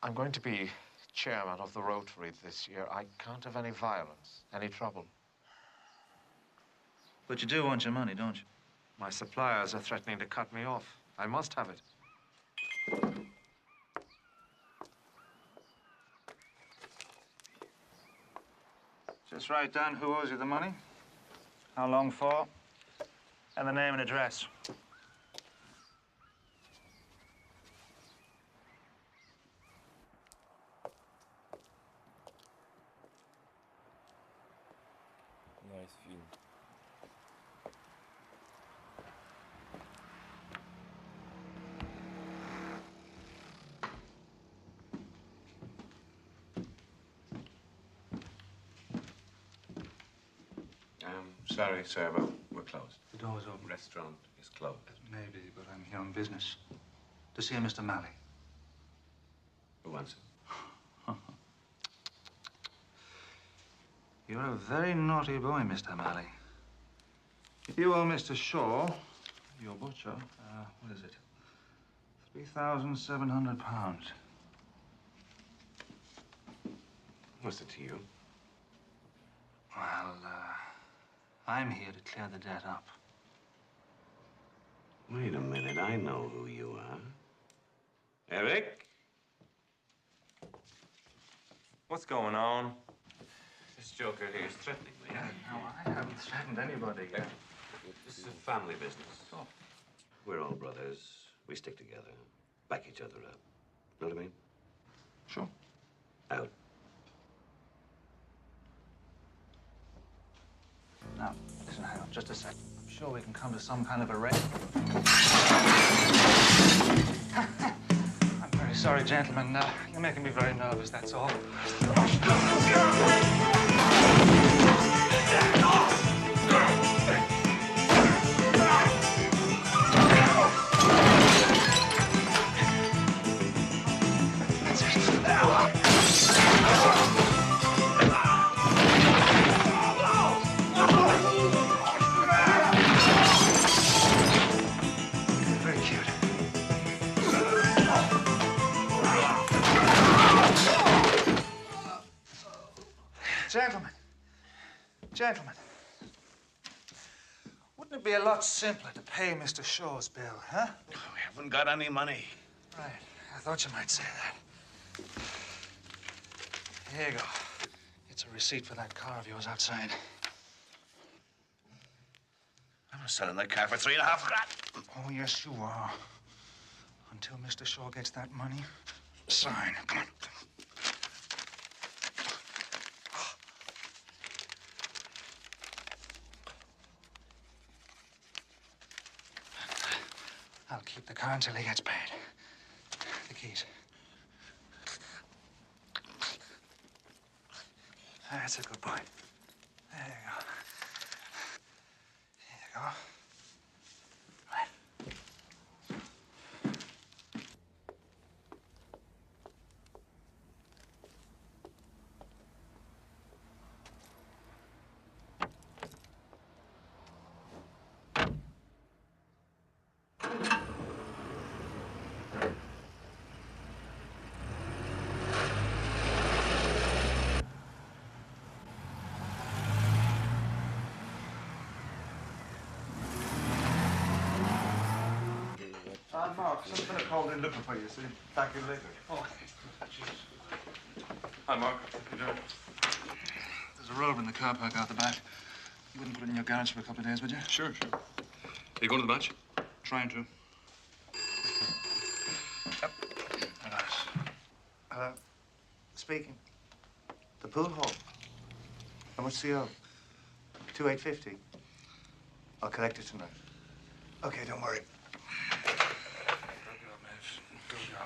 I'm going to be chairman of the Rotary this year. I can't have any violence, any trouble. But you do want your money, don't you? My suppliers are threatening to cut me off. I must have it. Just write down who owes you the money, how long for, and the name and address. Nice film. Sorry, sir, but we're closed. The door's open. Restaurant is closed. Maybe, but I'm here on business. To see a Mr. Malley. Who wants it? You're a very naughty boy, Mr. Malley. You owe Mr. Shaw, your butcher, what is it? £3,700. What's it to you? Well, I'm here to clear the debt up. Wait a minute, I know who you are. Eric? What's going on? This joker here is threatening me. No, I haven't threatened anybody. This is a family business. Oh. We're all brothers. We stick together, back each other up. Know what I mean? Sure. Out. Now, listen, hang on, just a sec. I'm sure we can come to some kind of arrangement. I'm very sorry, gentlemen. You're making me very nervous, that's all. Gentlemen, wouldn't it be a lot simpler to pay Mr. Shaw's bill, huh? We haven't got any money. Right. I thought you might say that. Here you go. It's a receipt for that car of yours outside. I'm selling that car for $3.5 grand. Oh, yes, you are. Until Mr. Shaw gets that money, sign. Come on. I'll keep the car until he gets paid. The keys. That's a good boy. There you go. There you go. Right. Mark, someone's been called in looking for you, so back in later. Oh. Hi, Mark. How you doing? There's a robe in the car park out the back. You wouldn't put it in your garage for a couple of days, would you? Sure. Are you going to the match? Trying to. Yep. I got it. Speaking. The pool hall. How much do you owe? 2,850. I'll collect it tonight. Okay, don't worry. Go, Maeve. Go.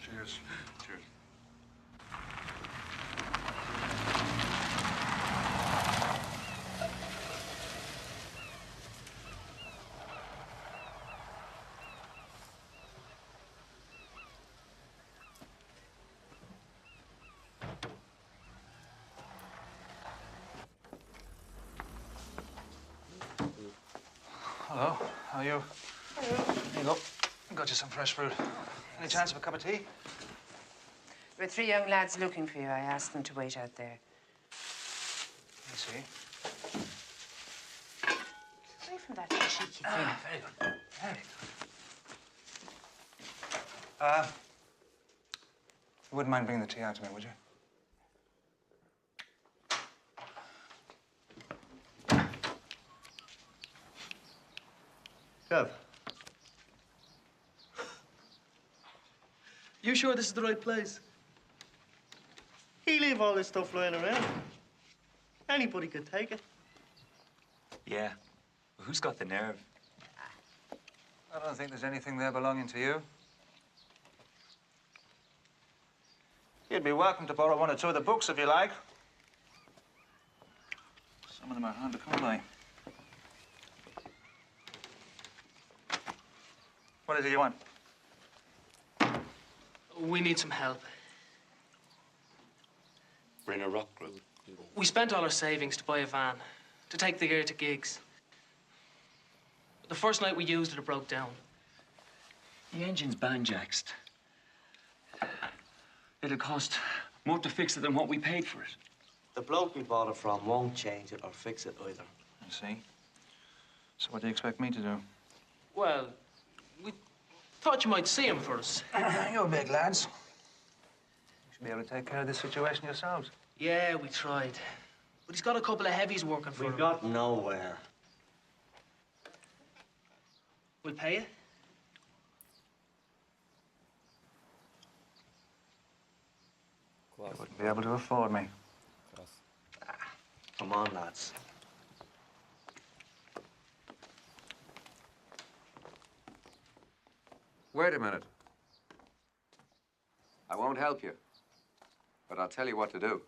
Cheers. Cheers. Hello. How are you? Hello. Here you go. Got you some fresh fruit. Any chance of a cup of tea? There were 3 young lads looking for you. I asked them to wait out there. I see. Away from that cheeky thing. Very good. Very good. You wouldn't mind bringing the tea out to me, would you? Kev. You sure this is the right place? He leave all this stuff lying around. Anybody could take it. Yeah. Well, who's got the nerve? I don't think there's anything there belonging to you. You'd be welcome to borrow 1 or 2 of the books if you like. Some of them are hard to come by. What is it you want? We need some help. We're in a rock group. We spent all our savings to buy a van, to take the gear to gigs. The first night we used it, it broke down. The engine's banjaxed. It'll cost more to fix it than what we paid for it. The bloke we bought it from won't change it or fix it either. I see. So what do you expect me to do? Well, we thought you might see him for us. You're big lads. You should be able to take care of this situation yourselves. Yeah, we tried. But he's got a couple of heavies working for him. We've got nowhere. We'll pay you. You wouldn't be able to afford me. Come on, lads. Wait a minute. I won't help you, but I'll tell you what to do.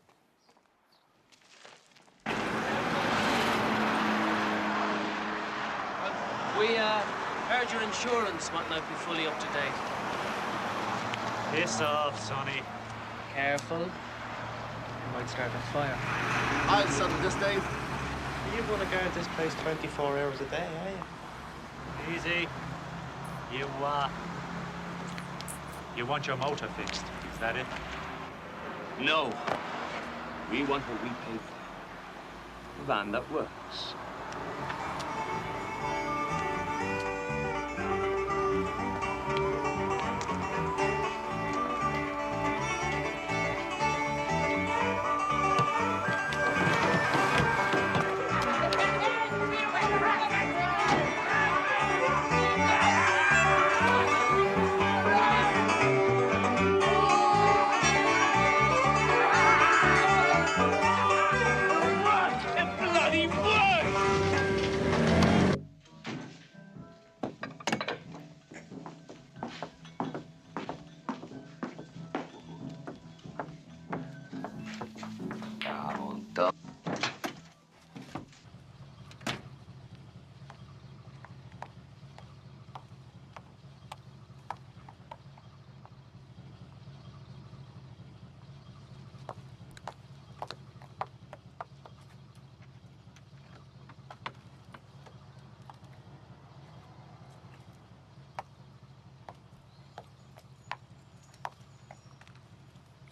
We heard your insurance might not be fully up to date. Piss off, Sonny. Careful. You might start a fire. I'll settle this, Dave. You want to guard this place 24 hours a day, are you? Easy. You want your motor fixed, is that it? No. We want what we paid for. A van that works.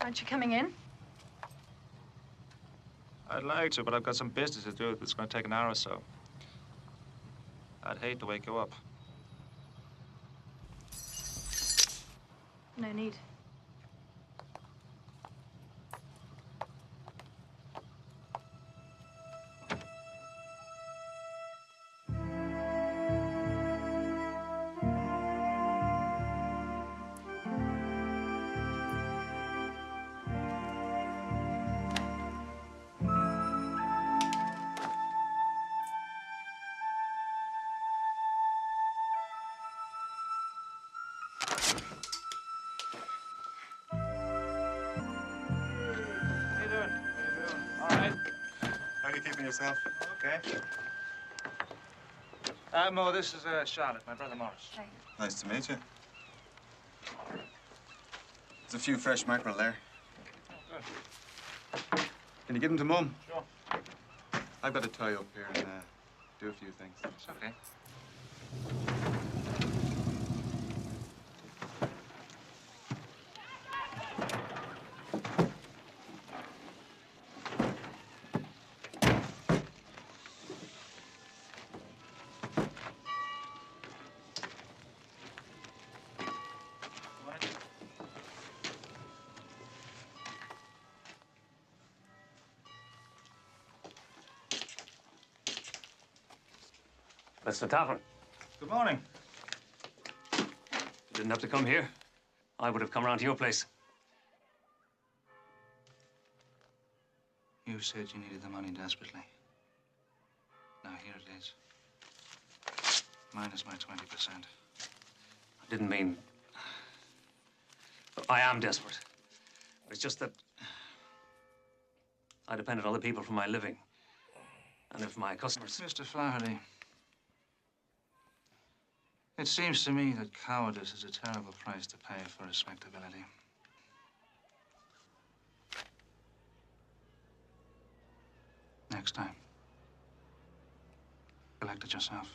Aren't you coming in? I'd like to, but I've got some business to do. It's going to take an hour or so. I'd hate to wake you up. No need. How are you keeping yourself? Okay. Mo, this is Charlotte, my brother Morris. Hi. Nice to meet you. There's a few fresh mackerel there. Can you give them to Mum? Sure. I've got to tie up here and do a few things. It's okay. That's the tavern. Good morning. You didn't have to come here. I would have come round to your place. You said you needed the money desperately. Now, here it is. Minus my 20%. I didn't mean... I am desperate. It's just that I depend on other people for my living. And if my customers... Mr. Flaherty, it seems to me that cowardice is a terrible price to pay for respectability. Next time, collect it yourself.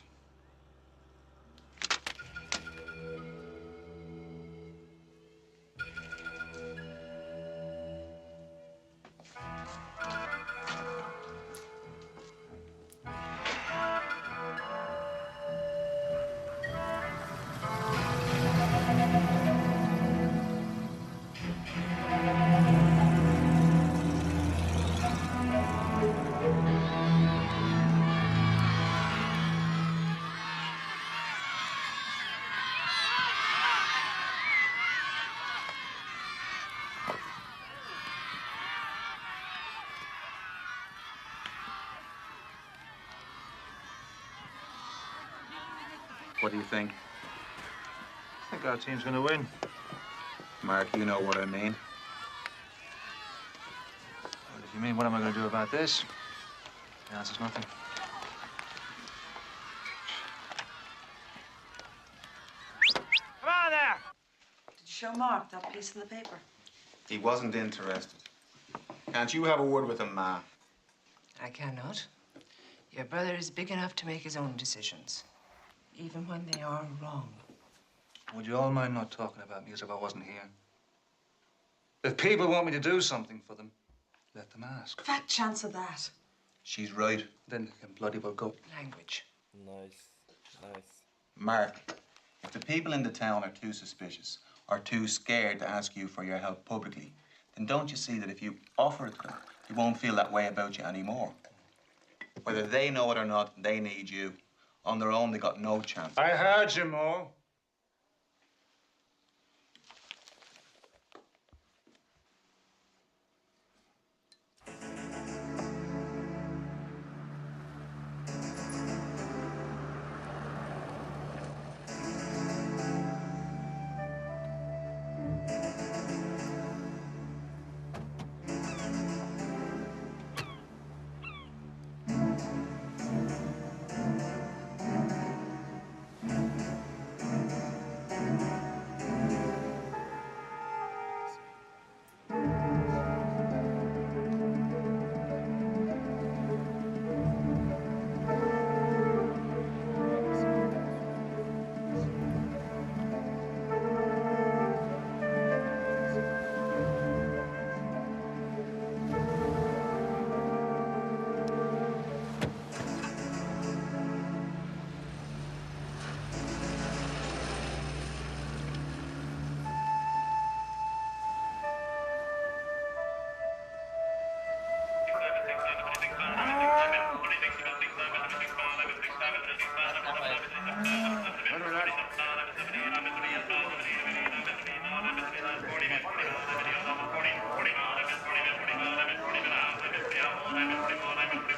What do you think? I think our team's going to win. Mark, you know what I mean. Well, if you mean what am I going to do about this, the answer's nothing. Come on there! Did you show Mark that piece in the paper? He wasn't interested. Can't you have a word with him, Ma? I cannot. Your brother is big enough to make his own decisions, even when they are wrong. Would you all mind not talking about me as if I wasn't here? If people want me to do something for them, let them ask. Fat chance of that. She's right. Then they can bloody well go. Language. Nice. Nice. Mark, if the people in the town are too suspicious or too scared to ask you for your help publicly, then don't you see that if you offer it to them, they won't feel that way about you anymore? Whether they know it or not, they need you. On their own, they got no chance. I heard you, Mo.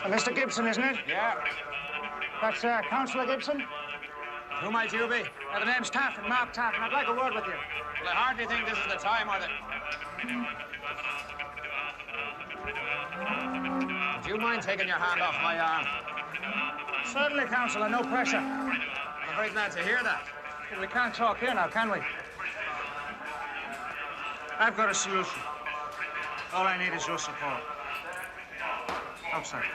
Mr. Gibson, isn't it? Yeah. That's Councillor Gibson. Who might you be? The name's Taffin, Mark Taffin. I'd like a word with you. Well, I hardly think this is the time or the... Do you mind taking your hand off my arm? Certainly, Councillor, no pressure. I'm afraid not to hear that. We can't talk here now, can we? I've got a solution. All I need is your support. Oh, sorry.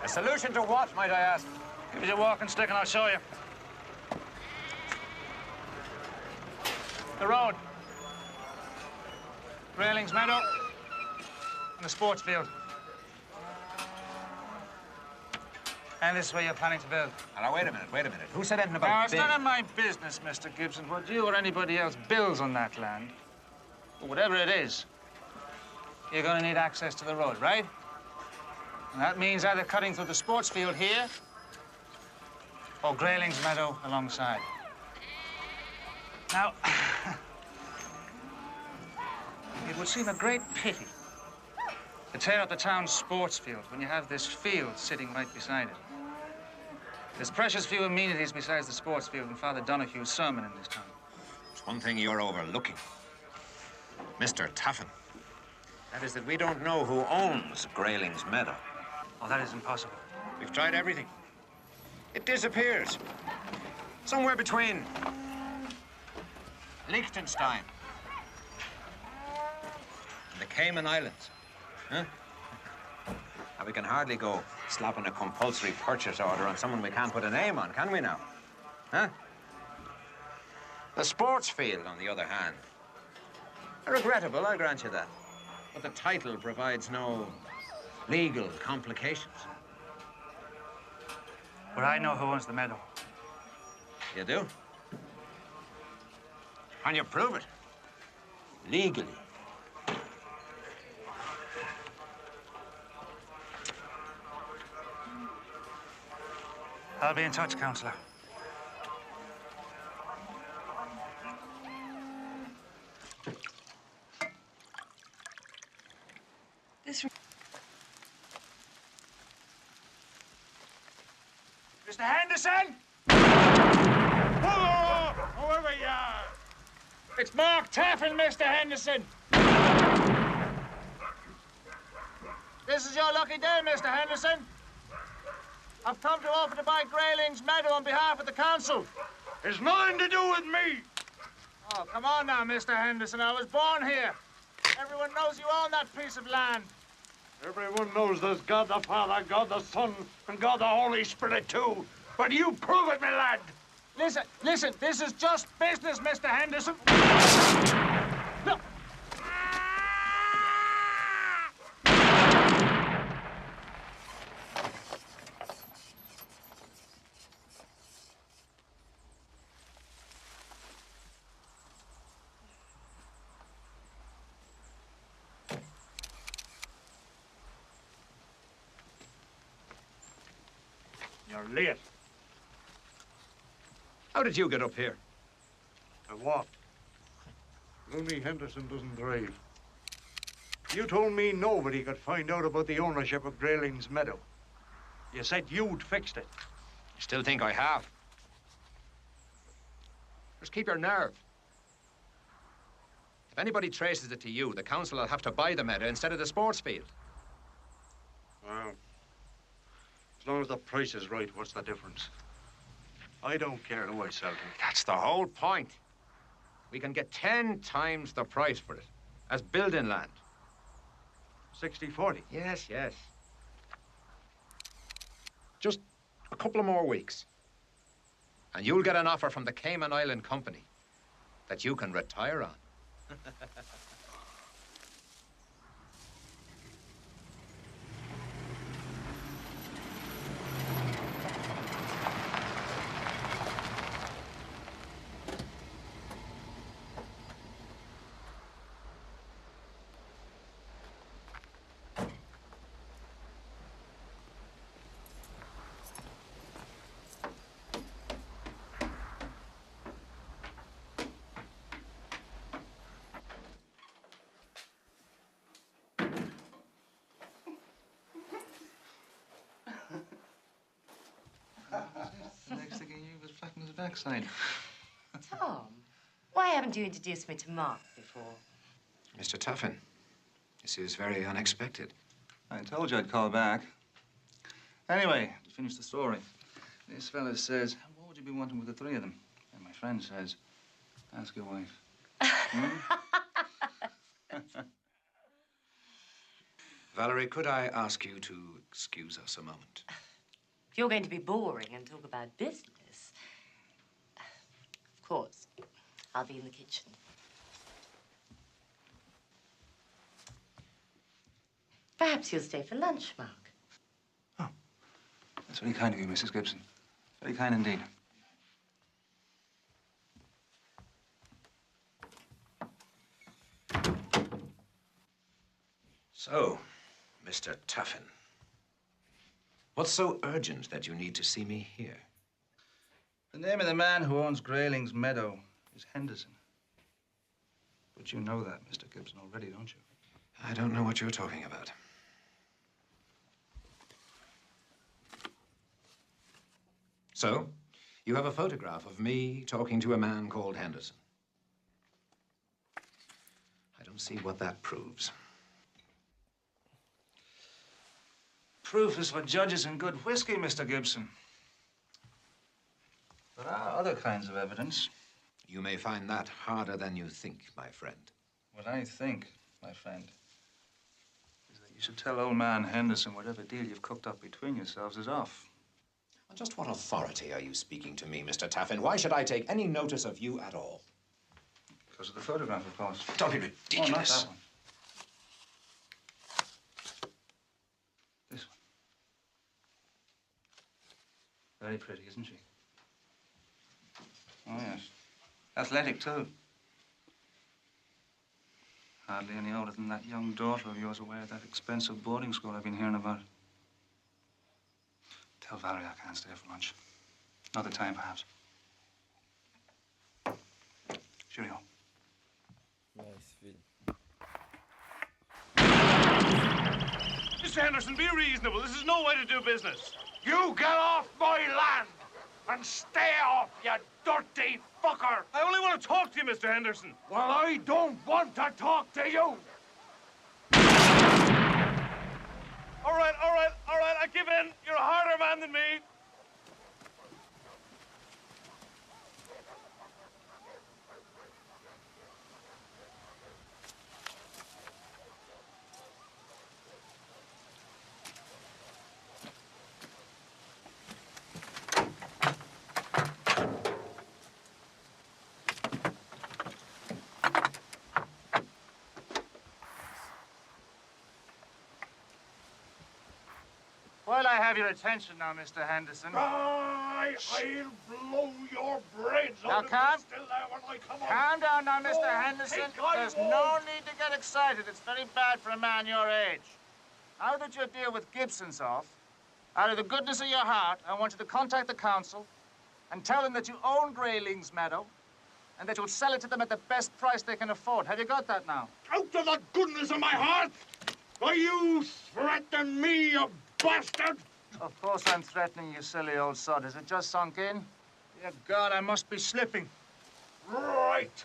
A solution to what, might I ask? Give me your walking stick and I'll show you. The road. Railings meadow. And the sports field. And this is where you're planning to build. Now, wait a minute. Who said anything about Now, it's build? none of my business, Mr. Gibson, what you or anybody else builds on that land. But whatever it is, you're going to need access to the road, right? And that means either cutting through the sports field here or Grayling's meadow alongside. Now, it would seem a great pity to tear up the town's sports field when you have this field sitting right beside it. There's precious few amenities besides the sports field and Father Donohue's sermon in this town. There's one thing you're overlooking, Mr. Taffin. That is that we don't know who owns Grayling's meadow. Oh, that is impossible. We've tried everything. It disappears. Somewhere between Liechtenstein and the Cayman Islands. Huh? And we can hardly go slapping a compulsory purchase order on someone we can't put a name on, can we now? Huh? The sports field, on the other hand, regrettable, I grant you that. But the title provides no legal complications. But I know who owns the meadow. You do? Can you prove it? Legally. I'll be in touch, Counselor. Mr. Henderson! Hello! Whoever you are! It's Mark Taffin, Mr. Henderson! This is your lucky day, Mr. Henderson. I've come to offer to buy Grayling's meadow on behalf of the council. It's nothing to do with me. Oh, come on now, Mr. Henderson. I was born here. Everyone knows you own that piece of land. Everyone knows there's God the Father, God the Son, and God the Holy Spirit, too. But you prove it, my lad. Listen, this is just business, Mr. Henderson. No. You're late. How did you get up here? I walked. Looney Henderson doesn't drive. You told me nobody could find out about the ownership of Grayling's meadow. You said you'd fixed it. You still think I have? Just keep your nerve. If anybody traces it to you, the council will have to buy the meadow instead of the sports field. Well, as long as the price is right, what's the difference? I don't care who I sell to. That's the whole point. We can get 10 times the price for it as building land. 60-40? Yes, yes. Just a couple of more weeks. And you'll get an offer from the Cayman Island Company that you can retire on. The next thing he knew was flat on his backside. Tom, why haven't you introduced me to Mark before? Mr. Tuffin, this is very unexpected. I told you I'd call back. Anyway, to finish the story, this fella says, what would you be wanting with the three of them? And my friend says, ask your wife. Valerie, could I ask you to excuse us a moment? If you're going to be boring and talk about business, of course, I'll be in the kitchen. Perhaps you'll stay for lunch, Mark. That's very kind of you, Mrs. Gibson. Very kind indeed. So, Mr. Tuffin, what's so urgent that you need to see me here? The name of the man who owns Grayling's Meadow is Henderson. But you know that, Mr. Gibson, already, don't you? I don't know what you're talking about. So, you have a photograph of me talking to a man called Henderson. I don't see what that proves. Proof is for judges in good whiskey, Mr. Gibson. There are other kinds of evidence. You may find that harder than you think, my friend. What I think, my friend, is that you should tell old man Henderson whatever deal you've cooked up between yourselves is off. On just what authority are you speaking to me, Mr. Taffin? Why should I take any notice of you at all? Because of the photograph, of course. Don't be ridiculous. Oh, not that one. This one. Very pretty, isn't she? Oh, yes. Athletic, too. Hardly any older than that young daughter of yours away at that expensive boarding school I've been hearing about. Tell Valerie I can't stay for lunch. Another time, perhaps. Cheerio. Nice film. Mr. Henderson, be reasonable. This is no way to do business. You get off my land and stay off, you dirty fucker. I only want to talk to you, Mr. Henderson. Well, I don't want to talk to you. All right, I give in. You're a harder man than me. While I have your attention now, Mr. Henderson. I'll blow your brains out of your still there when I come on. Calm down now, Mr. Henderson. There's no need to get excited. It's very bad for a man your age. Now that your deal with Gibson's off, out of the goodness of your heart, I want you to contact the council and tell them that you own Grayling's Meadow and that you'll sell it to them at the best price they can afford. Have you got that now? Out of the goodness of my heart! Are you threatening me, you bastard? Of course I'm threatening you, silly old sod. Has it just sunk in? Dear God, I must be slipping. Right.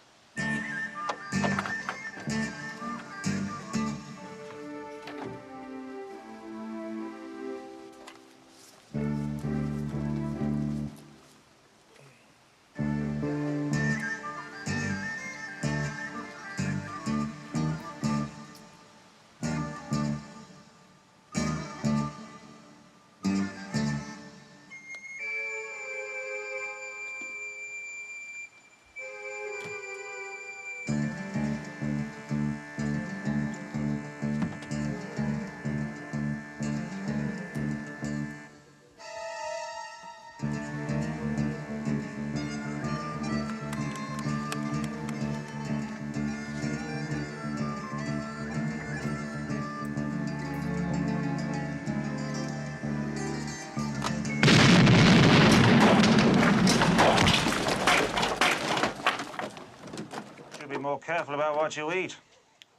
Be more careful about what you eat.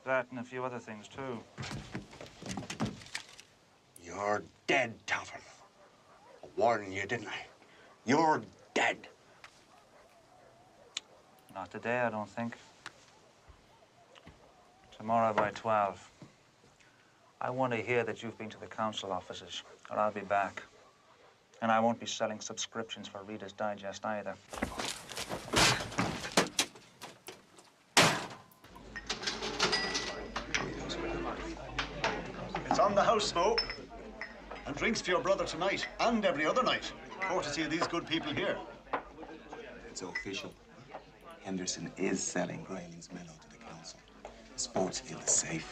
That and a few other things, too. You're dead, Taffin. I warned you, didn't I? You're dead. Not today, I don't think. Tomorrow by 12. I want to hear that you've been to the council offices, or I'll be back. And I won't be selling subscriptions for Reader's Digest either. It's on the house, Smoke. And drinks for your brother tonight and every other night. Courtesy of these good people here. It's official. Henderson is selling Grayling's Meadow to the council. Sportsfield is safe.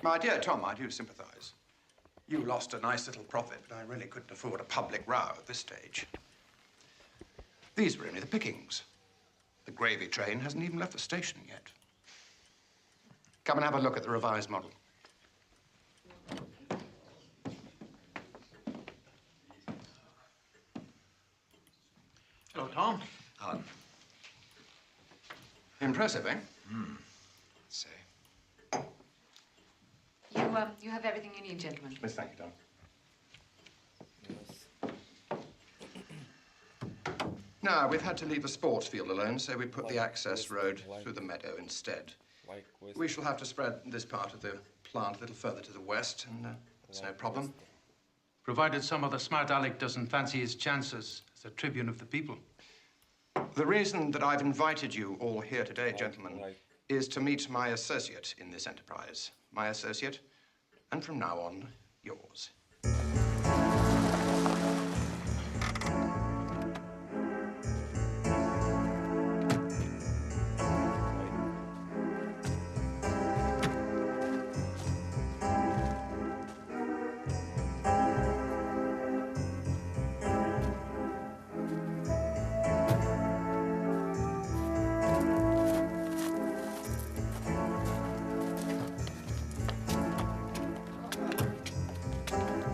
My dear Tom, I do sympathize. You lost a nice little profit, but I really couldn't afford a public row at this stage. These were only the pickings. The gravy train hasn't even left the station yet. Come and have a look at the revised model. Hello, Tom. Alan. Impressive, eh? Say. You have everything you need, gentlemen. Miss, thank you, Tom. No, we've had to leave the sports field alone, so we put the access road through the meadow instead. We shall have to spread this part of the plant a little further to the west, and it's no problem. Provided some other smart aleck doesn't fancy his chances as a tribune of the people. The reason that I've invited you all here today, gentlemen, is to meet my associate in this enterprise. My associate, and from now on, yours.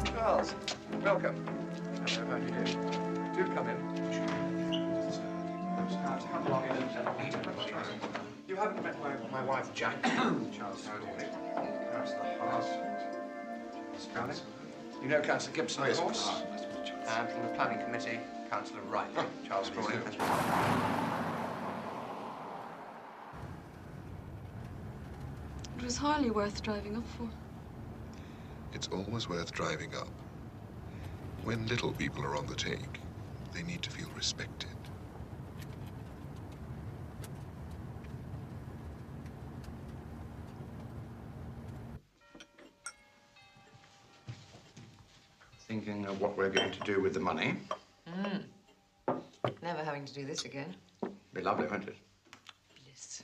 Charles, welcome. Hello, how do you do? Do come in. Come along in and meet everybody. You haven't met my wife, Jack. Charles Howard. Councillor Hart. Scarlett. You know Councillor Gibson, of course. And from the planning committee, Councillor Wright. Charles Crawley. It was hardly worth driving up for. It's always worth driving up. When little people are on the take, they need to feel respected. Thinking of what we're going to do with the money. Never having to do this again. Be lovely, won't it? Bliss.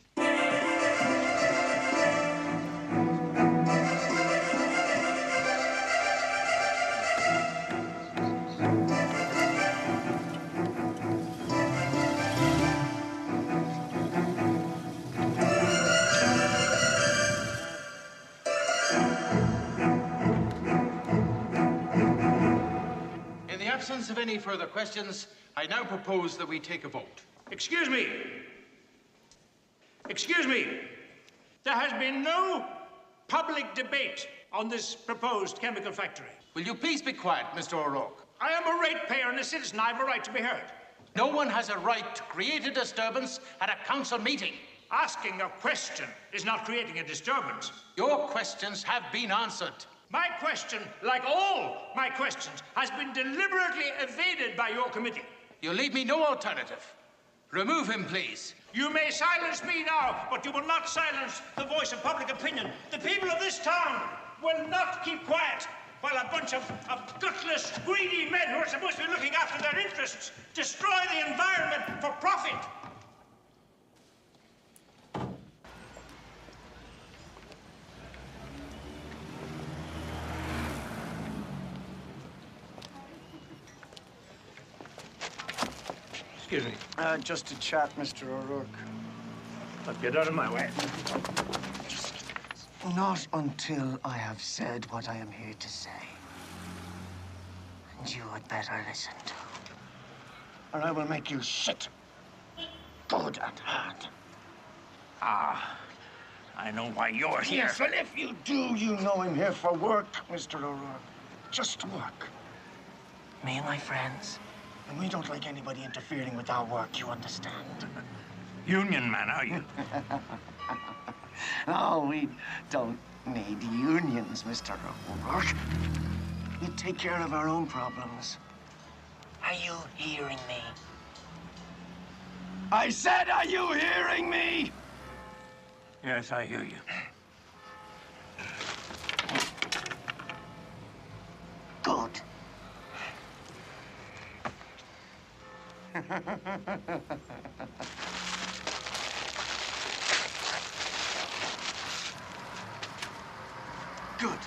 In the absence of any further questions, I now propose that we take a vote. Excuse me. Excuse me. There has been no public debate on this proposed chemical factory. Will you please be quiet, Mr. O'Rourke? I am a ratepayer and a citizen. I have a right to be heard. No one has a right to create a disturbance at a council meeting. Asking a question is not creating a disturbance. Your questions have been answered. My question, like all my questions, has been deliberately evaded by your committee. You leave me no alternative. Remove him, please. You may silence me now, but you will not silence the voice of public opinion. The people of this town will not keep quiet while a bunch of gutless, greedy men who are supposed to be looking after their interests destroy the environment for profit. Excuse me. Just to chat, Mr. O'Rourke. Get out of my way. Not until I have said what I am here to say. And you had better listen to. Or I will make you sit. Good and hard. Ah, I know why you're here. Yes, well, if you do, you know I'm here for work, Mr. O'Rourke. Just work. Me and my friends. And we don't like anybody interfering with our work, you understand? Union man, are you? No, we don't need unions, Mr. O'Rourke. We take care of our own problems. Are you hearing me? I said, are you hearing me? Yes, I hear you. Good. Good.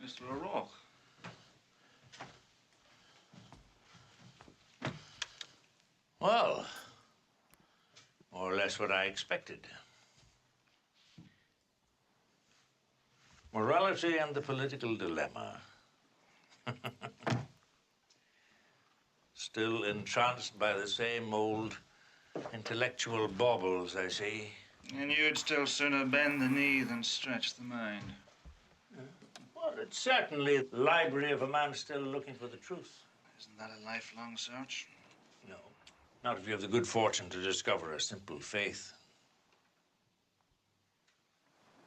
Mr. O'Rourke. Well, more or less what I expected. Morality and the political dilemma. Still entranced by the same old intellectual baubles, I see. And you'd still sooner bend the knee than stretch the mind. Well, it's certainly the library of a man still looking for the truth. Isn't that a lifelong search? No. Not if you have the good fortune to discover a simple faith.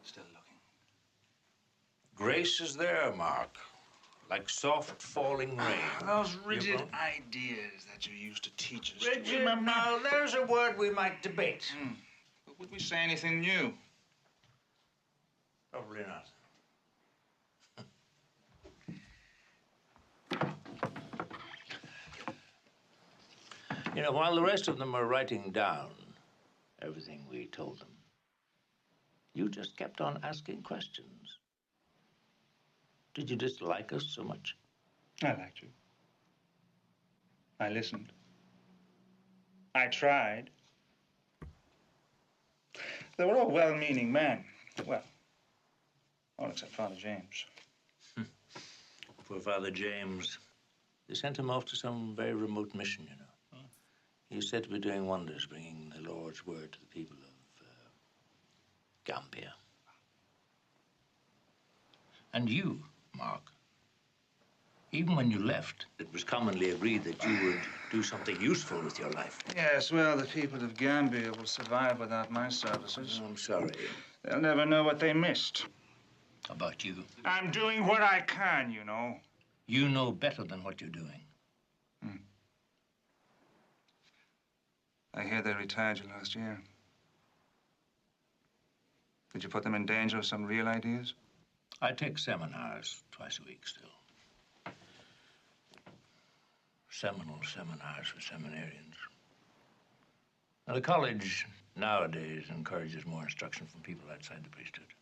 Still looking. Grace is there, Mark. Like soft falling rain. Those rigid ideas that you used to teach us. Rigid? Now, there's a word we might debate. But would we say anything new? Probably not. You know, while the rest of them are writing down everything we told them, you just kept on asking questions. Did you dislike us so much? I liked you. I listened. I tried. They were all well-meaning men. Well, all except Father James. Poor Father James. They sent him off to some very remote mission, you know. He's said to be doing wonders, bringing the Lord's word to the people of Gambia. And you, Mark, even when you left, it was commonly agreed that you would do something useful with your life. Yes, well, the people of Gambia will survive without my services. I'm sorry. They'll never know what they missed. How about you? I'm doing what I can, you know. You know better than what you're doing. I hear they retired you last year. Did you put them in danger of some real ideas? I take seminars twice a week still. Seminal seminars for seminarians. Now, the college nowadays encourages more instruction from people outside the priesthood.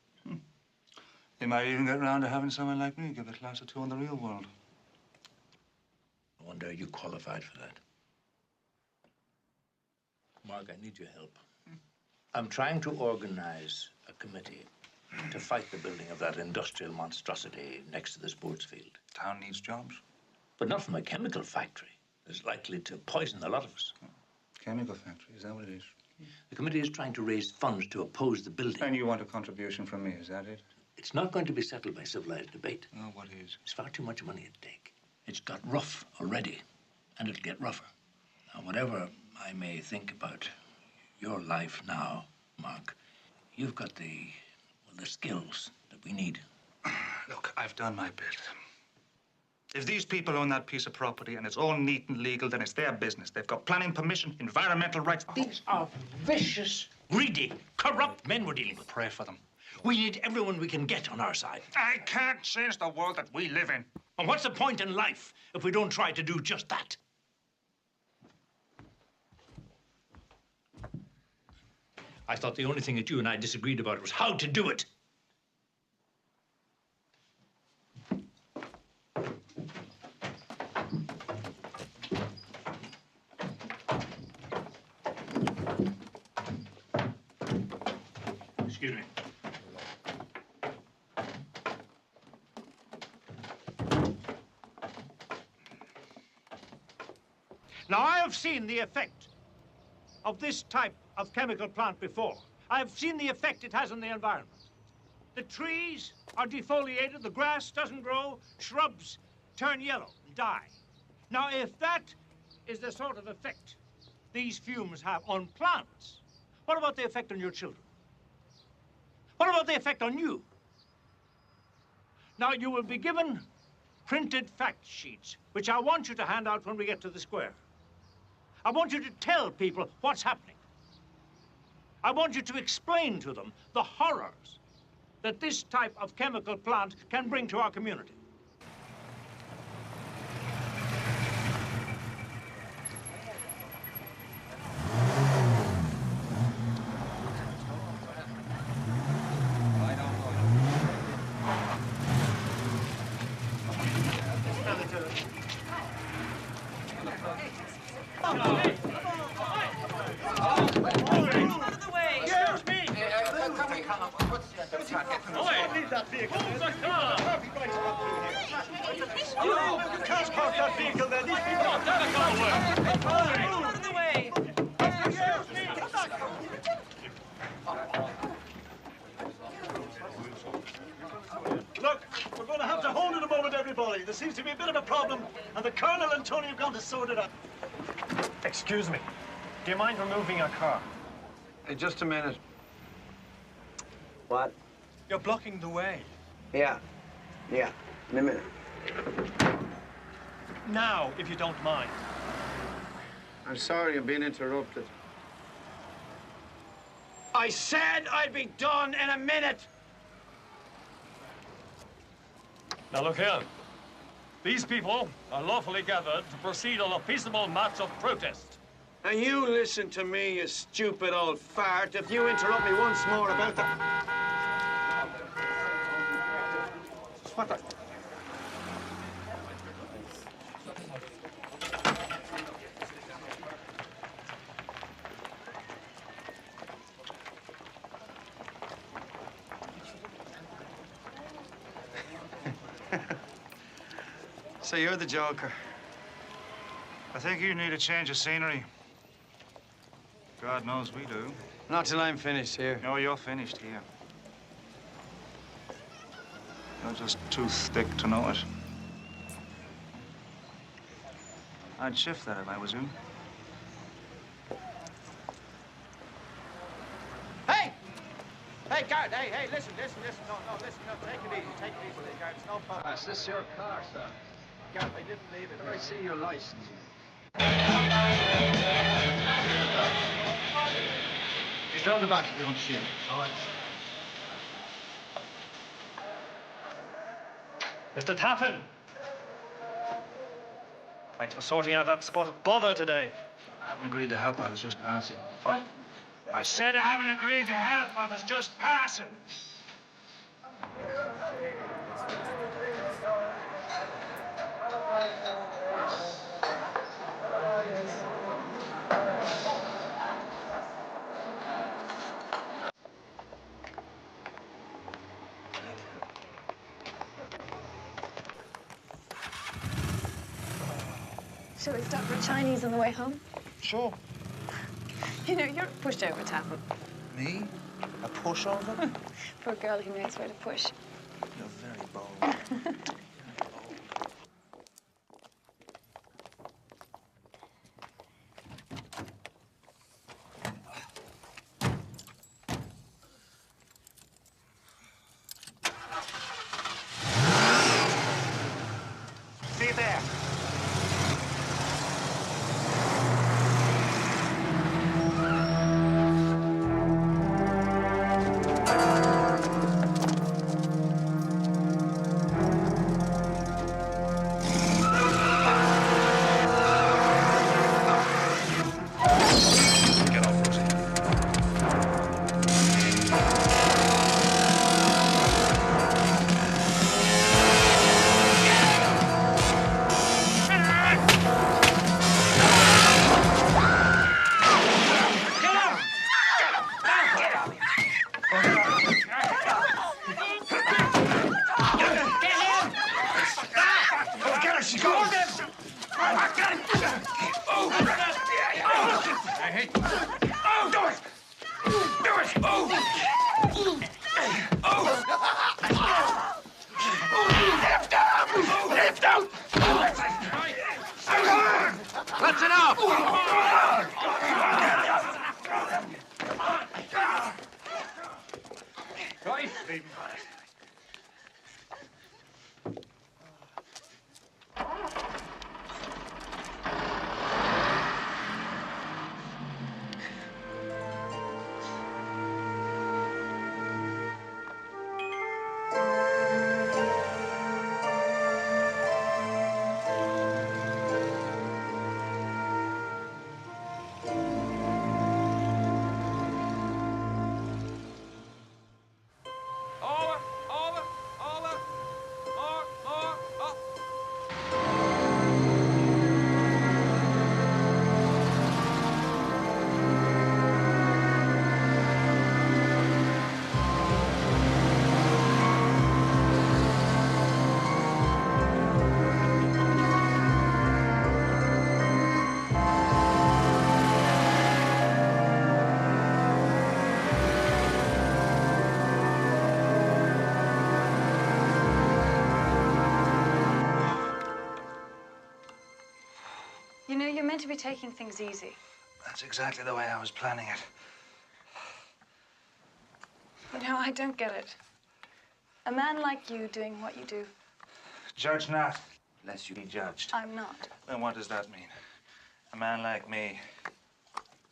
They might even get around to having someone like me give a class or two on the real world. I wonder are you qualified for that? Mark, I need your help. I'm trying to organize a committee to fight the building of that industrial monstrosity next to the sports field. Town needs jobs. But not from a chemical factory that's likely to poison a lot of us. Chemical factory, is that what it is? The committee is trying to raise funds to oppose the building. And you want a contribution from me, is that it? It's not going to be settled by civilized debate. Oh, what is? It's far too much money at stake. It's got rough already, and it'll get rougher. Now, whatever I may think about your life now, Mark, you've got the skills that we need. Look, I've done my bit. If these people own that piece of property and it's all neat and legal, then it's their business. They've got planning permission, environmental rights. These are vicious, greedy, corrupt men we're dealing with. Pray for them. We need everyone we can get on our side. I can't change the world that we live in. And what's the point in life if we don't try to do just that? I thought the only thing that you and I disagreed about was how to do it. Excuse me. Now, I have seen the effect of this type of chemical plant before. I've seen the effect it has on the environment. The trees are defoliated, the grass doesn't grow, shrubs turn yellow and die. Now, if that is the sort of effect these fumes have on plants, what about the effect on your children? What about the effect on you? Now, you will be given printed fact sheets, which I want you to hand out when we get to the square. I want you to tell people what's happening. I want you to explain to them the horrors that this type of chemical plant can bring to our community. Look, we're going to have to hold it a moment, everybody. There seems to be a bit of a problem, and the Colonel and Tony have gone to sort it out. Excuse me. Do you mind removing your car? Hey, just a minute. What? You're blocking the way. Yeah. Yeah. In a minute. Now, if you don't mind. I'm sorry I'm being interrupted. I said I'd be done in a minute. Now look here. These people are lawfully gathered to proceed on a peaceable march of protest. And you listen to me, you stupid old fart. If you interrupt me once more about the... What the... So you're the Joker. I think you need a change of scenery. God knows we do. Not till I'm finished here. No, you're finished here. You're just too thick to know it. I'd shift that if I was you. Hey! Hey, guard, hey, listen. No, listen, take it easy, guard. It's no problem. Is this your car, sir? Guard, I didn't leave it. I see your license. He's down the back if you want to see him. All right. Mr. Taffin! Thanks for sorting out that spot of bother today. I haven't agreed to help. I was just passing. What? I said I haven't agreed to help. I was just passing. Shall we stop for a Chinese on the way home? Sure. You know, you're a pushover, Taffin. Me? A pushover? For a girl who knows where to push. You're very bold. See you there. That's enough! Right. You know, you're meant to be taking things easy. That's exactly the way I was planning it. You know, I don't get it. A man like you doing what you do. Judge not, lest you be judged. I'm not. Then what does that mean? A man like me.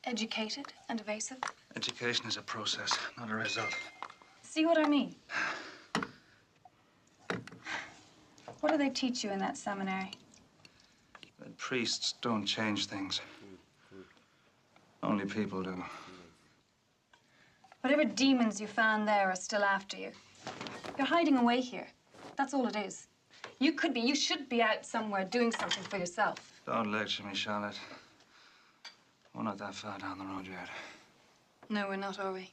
Educated and evasive. Education is a process, not a result. See what I mean? What do they teach you in that seminary? That priests don't change things. Only people do. Whatever demons you found there are still after you. You're hiding away here. That's all it is. You should be out somewhere doing something for yourself. Don't lecture me, Charlotte. We're not that far down the road yet. No, we're not, are we?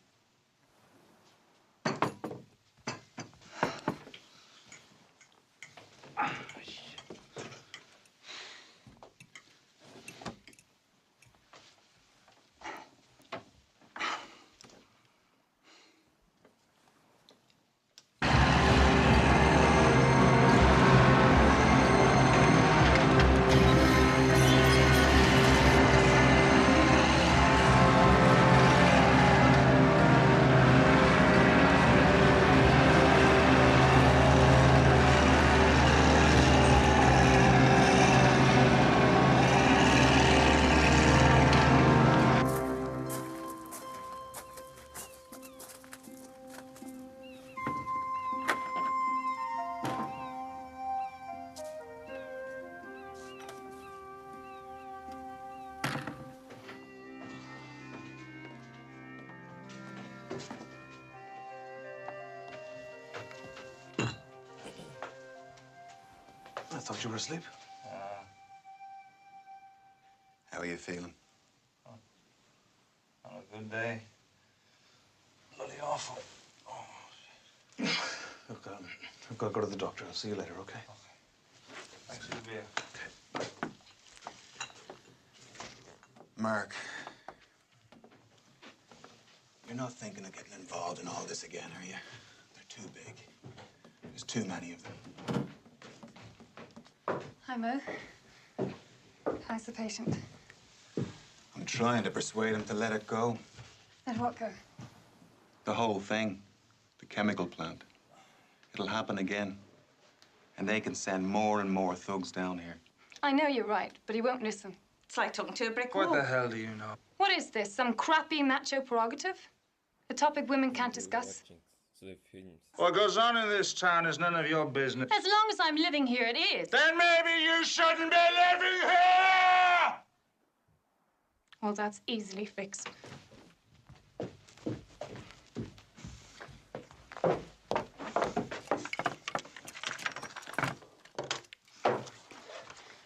I thought you were asleep. How are you feeling? On a good day. Bloody awful. Look, I've got to go to the doctor. I'll see you later, okay? Thanks for the beer. Mark, you're not thinking of getting involved in all this again, are you? They're too big. There's too many of them. Hi, Mo. How's the patient? I'm trying to persuade him to let it go. Let what go? The whole thing. The chemical plant. It'll happen again. And they can send more and more thugs down here. I know you're right, but he won't listen. It's like talking to a brick wall. What the hell do you know? What is this, some crappy macho prerogative? A topic women can't discuss? What goes on in this town is none of your business. As long as I'm living here, it is. Then maybe you shouldn't be living here! Well, that's easily fixed.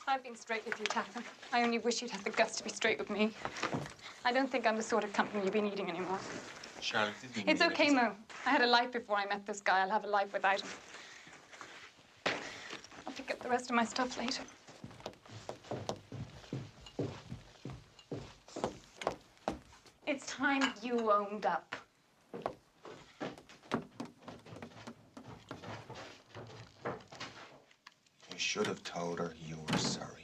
I've been straight with you, Catherine. I only wish you'd have the guts to be straight with me. I don't think I'm the sort of company you've been eating anymore. Charlotte, It's okay, Mo. I had a life before I met this guy. I'll have a life without him. I'll pick up the rest of my stuff later. It's time you owned up. You should have told her you were sorry.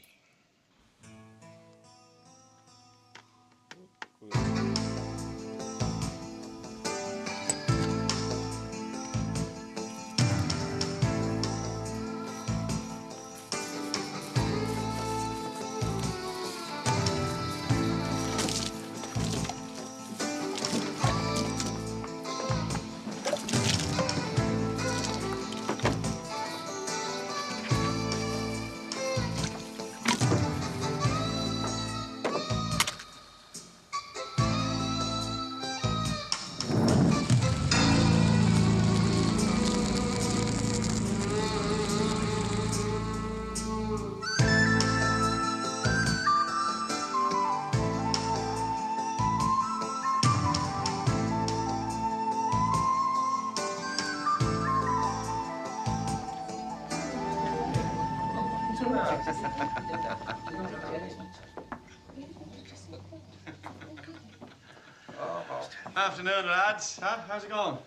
Afternoon, lads. Huh? How's it going?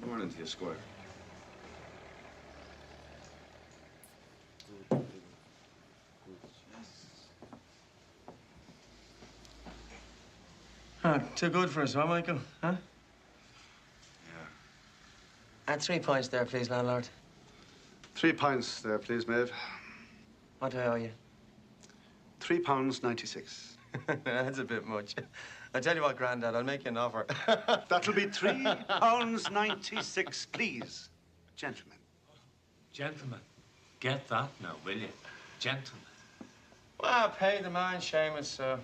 Morning to you, Squire. Too good for us, huh, Michael? Huh? Yeah. Add 3 pints there, please, landlord. 3 pints there, please, Maeve. What do I owe you? £3.96. That's a bit much. I tell you what, Grandad, I'll make you an offer. That'll be £3.96, please, gentlemen. Gentlemen, get that now, will you? Gentlemen. Well, pay the man, Seamus.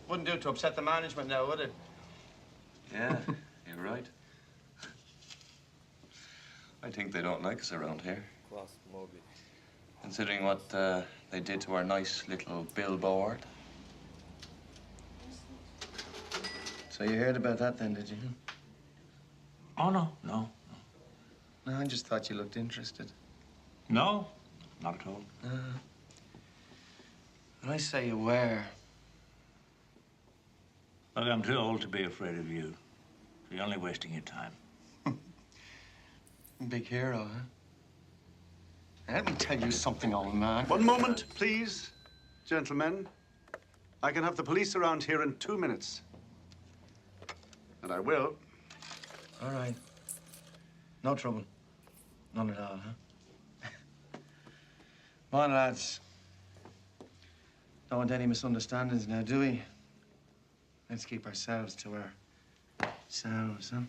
Wouldn't do to upset the management now, would it? Yeah, you're right. I think they don't like us around here. Considering what they did to our nice little billboard. So you heard about that then, did you? Oh, no. No, I just thought you looked interested. No, not at all. When I say you were... Look, I'm too old to be afraid of you. So you're only wasting your time. Big hero, huh? Let me tell you something, old man. One moment, please, gentlemen. I can have the police around here in 2 minutes. And I will. All right. No trouble. None at all, huh? Come on, lads. Don't want any misunderstandings now, do we? Let's keep ourselves to ourselves, huh?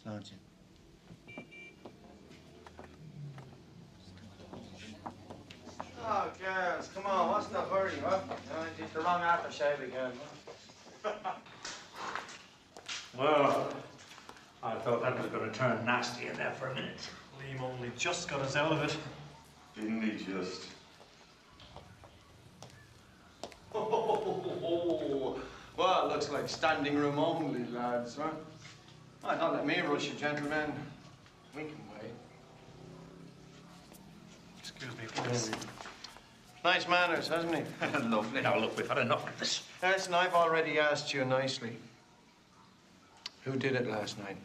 Sergeant. Oh, girls, come on, what's the hurry, huh? It's the wrong aftershave again. Well, I thought that was going to turn nasty in there for a minute. Liam only just got us out of it. Didn't he just? Well, it looks like standing room only, lads, huh? Oh, don't let me rush you, gentlemen. We can wait. Excuse me, please. Nice manners, hasn't he? Lovely. Now, look, we've had enough of this. Listen, I've already asked you nicely. Who did it last night?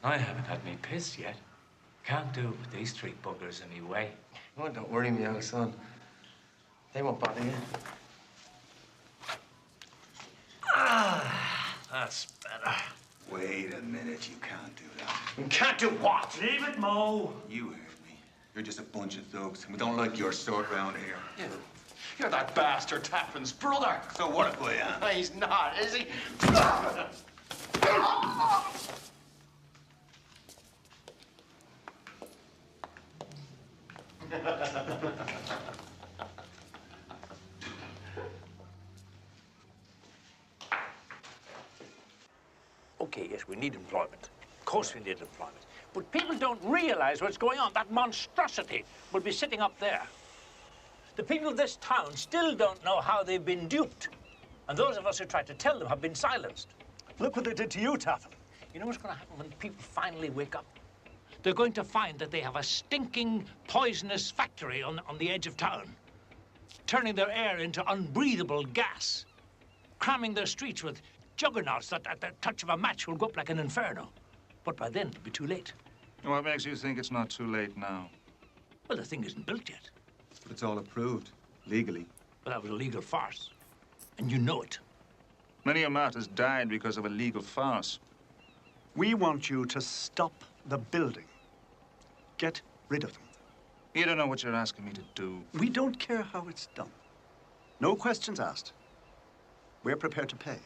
I haven't had me piss yet. Can't do it with these 3 buggers in me way. Oh, don't worry me, old son. They won't bother you. Ah, that's better. Wait a minute, you can't do that. You can't do what? Leave it, Mo. You heard me. You're just a bunch of thugs, and we don't like your sort around here. Yeah. You're that bastard Taplin's brother. So what if I am? He's not, is he? Okay, yes, we need employment. Of course we need employment. But people don't realize what's going on. That monstrosity will be sitting up there. The people of this town still don't know how they've been duped. And those of us who tried to tell them have been silenced. Look what they did to you, Taffin. You know what's going to happen when people finally wake up? They're going to find that they have a stinking, poisonous factory on the edge of town, turning their air into unbreathable gas, cramming their streets with juggernauts that at the touch of a match will go up like an inferno. But by then, it'll be too late. And what makes you think it's not too late now? Well, the thing isn't built yet. But it's all approved, legally. But that was a legal farce. And you know it. Many a martyr's died because of a legal farce. We want you to stop the building. Get rid of them. You don't know what you're asking me to do. We don't care how it's done. No questions asked. We're prepared to pay.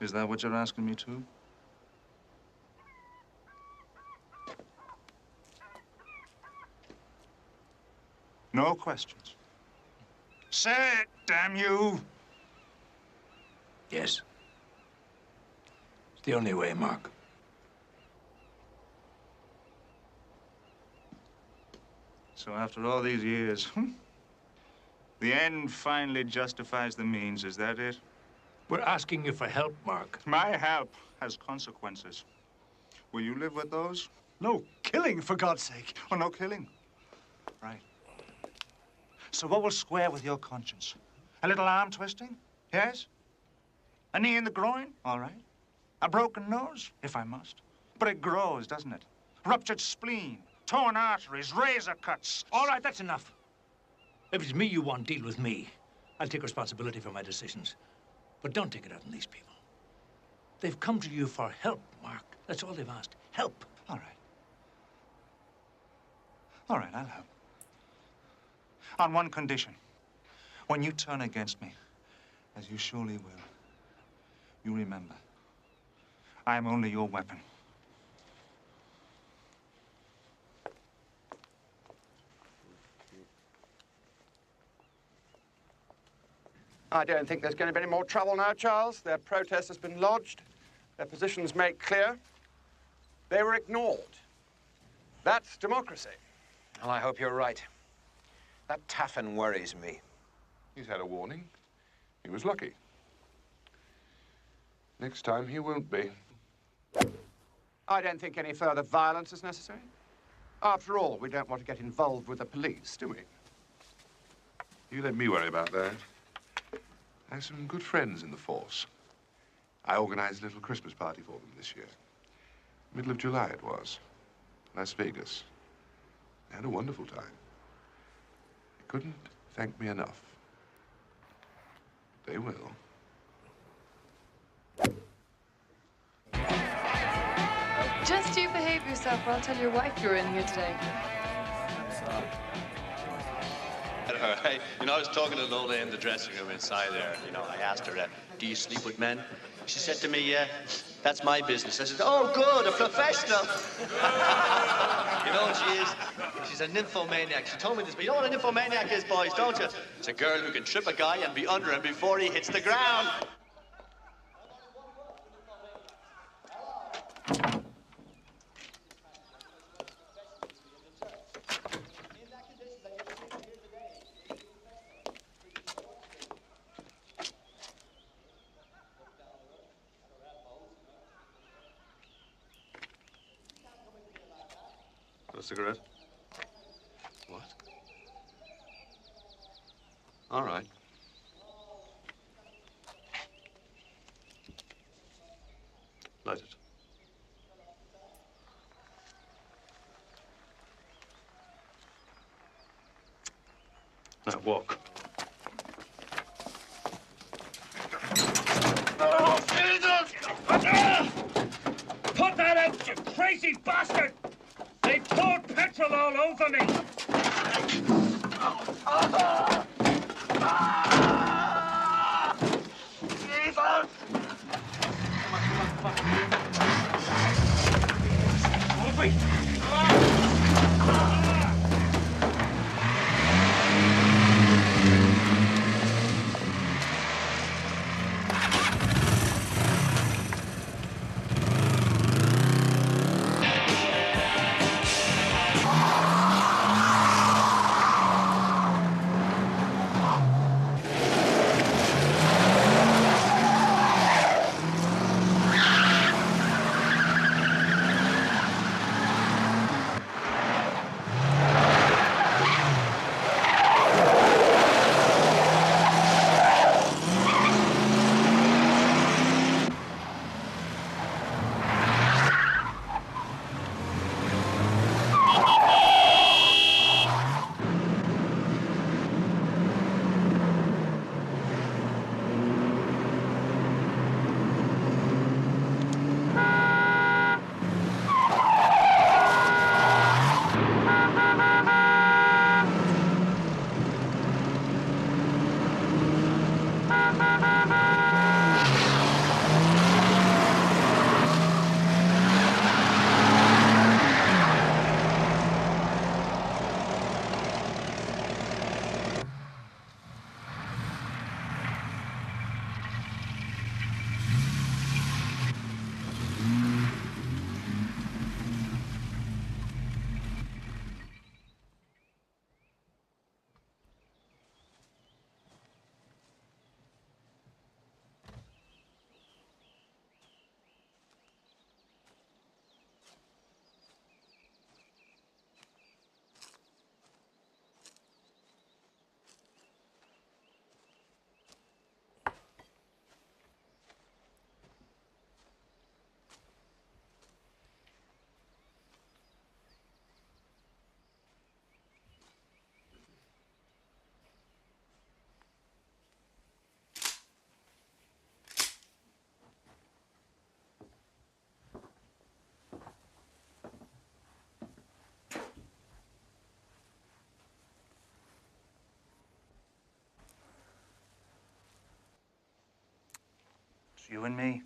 Is that what you're asking me to? No questions. Say it, damn you! Yes. It's the only way, Mark. So after all these years, the end finally justifies the means, is that it? We're asking you for help, Mark. My help has consequences. Will you live with those? No killing, for God's sake. Oh, no killing. Right. So what will square with your conscience? A little arm twisting? Yes? A knee in the groin? All right. A broken nose? If I must. But it grows, doesn't it? Ruptured spleen, torn arteries, razor cuts. All right, that's enough. If it's me you want, deal with me. I'll take responsibility for my decisions. But don't take it out on these people. They've come to you for help, Mark. That's all they've asked. Help. All right. All right, I'll help. On one condition. When you turn against me, as you surely will, you remember, I am only your weapon. I don't think there's going to be any more trouble now, Charles. Their protest has been lodged. Their positions made clear. They were ignored. That's democracy. Well, I hope you're right. That Taffin worries me. He's had a warning. He was lucky. Next time, he won't be. I don't think any further violence is necessary. After all, we don't want to get involved with the police, do we? You let me worry about that. I have some good friends in the force. I organized a little Christmas party for them this year. Middle of July it was. Las Vegas. They had a wonderful time. They couldn't thank me enough. They will. Just you behave yourself, or I'll tell your wife you're in here today. Hey, you know, I was talking to Lola in the dressing room inside there. You know, I asked her, do you sleep with men? She said to me, that's my business. I said, oh, good, a professional. You know what she is? She's a nymphomaniac. She told me this, but you know what a nymphomaniac is, boys, don't you? It's a girl who can trip a guy and be under him before he hits the ground. A cigarette? What? All right. Light it. Now walk. Oh, Jesus! Put that out, you crazy bastard! They poured petrol all over me! Jesus! You and me.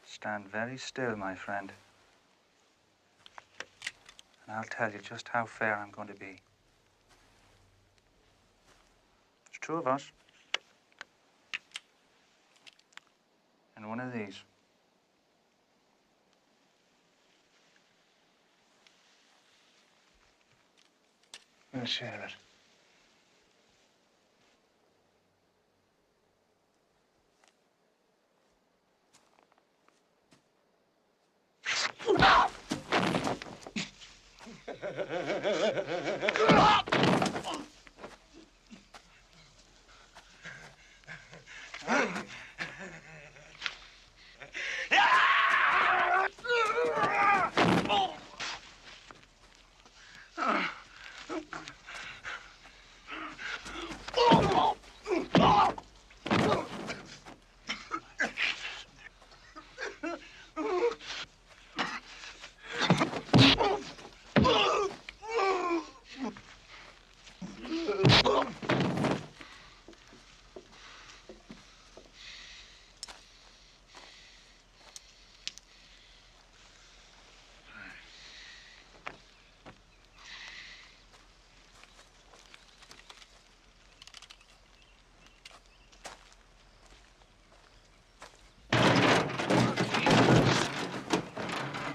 Stand very still, my friend. And I'll tell you just how fair I'm going to be. There's two of us. And one of these. We'll share it.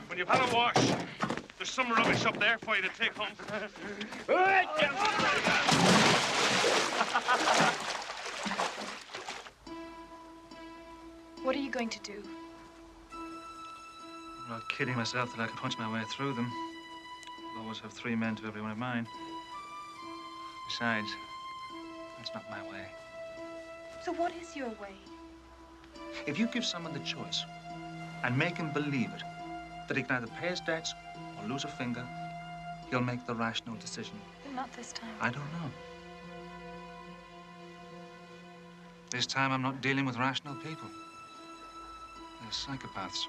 When you've had a wash, there's some rubbish up there for you to take home. What are you going to do? I'm not kidding myself that I can punch my way through them. I'll always have 3 men to every one of mine. Besides, that's not my way. So what is your way? If you give someone the choice and make him believe it, that he can either pay his debts or lose a finger, he'll make the rational decision. But not this time. I don't know. This time I'm not dealing with rational people. They're psychopaths.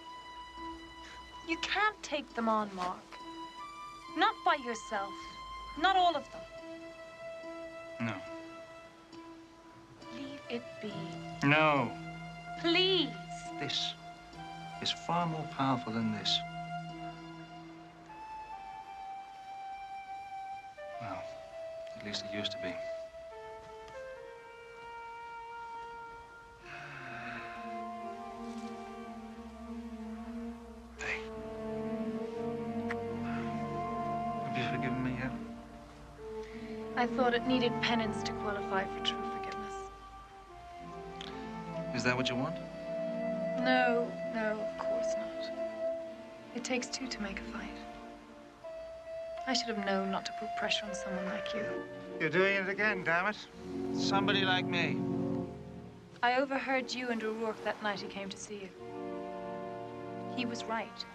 You can't take them on, Mark. Not by yourself. Not all of them. No. Leave it be. No. Please. This is far more powerful than this. Well, at least it used to be. Hey. Have you forgiven me yet? I thought it needed penance to qualify for true forgiveness. Is that what you want? No, of course not. It takes 2 to make a fight. I should have known not to put pressure on someone like you. You're doing it again, damn it. Somebody like me. I overheard you and O'Rourke that night he came to see you. He was right.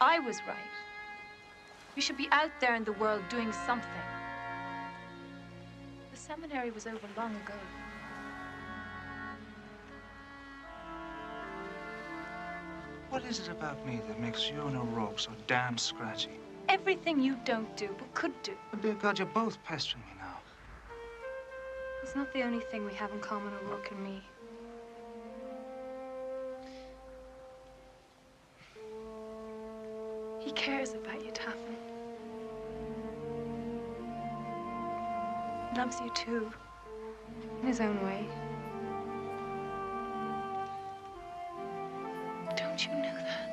I was right. You should be out there in the world doing something. The seminary was over long ago. What is it about me that makes you and O'Rourke so damn scratchy? Everything you don't do, but could do. But dear God, you're both pestering me now. It's not the only thing we have in common, O'Rourke and me. He cares about you, Taffin. He loves you too, in his own way. Don't you know that?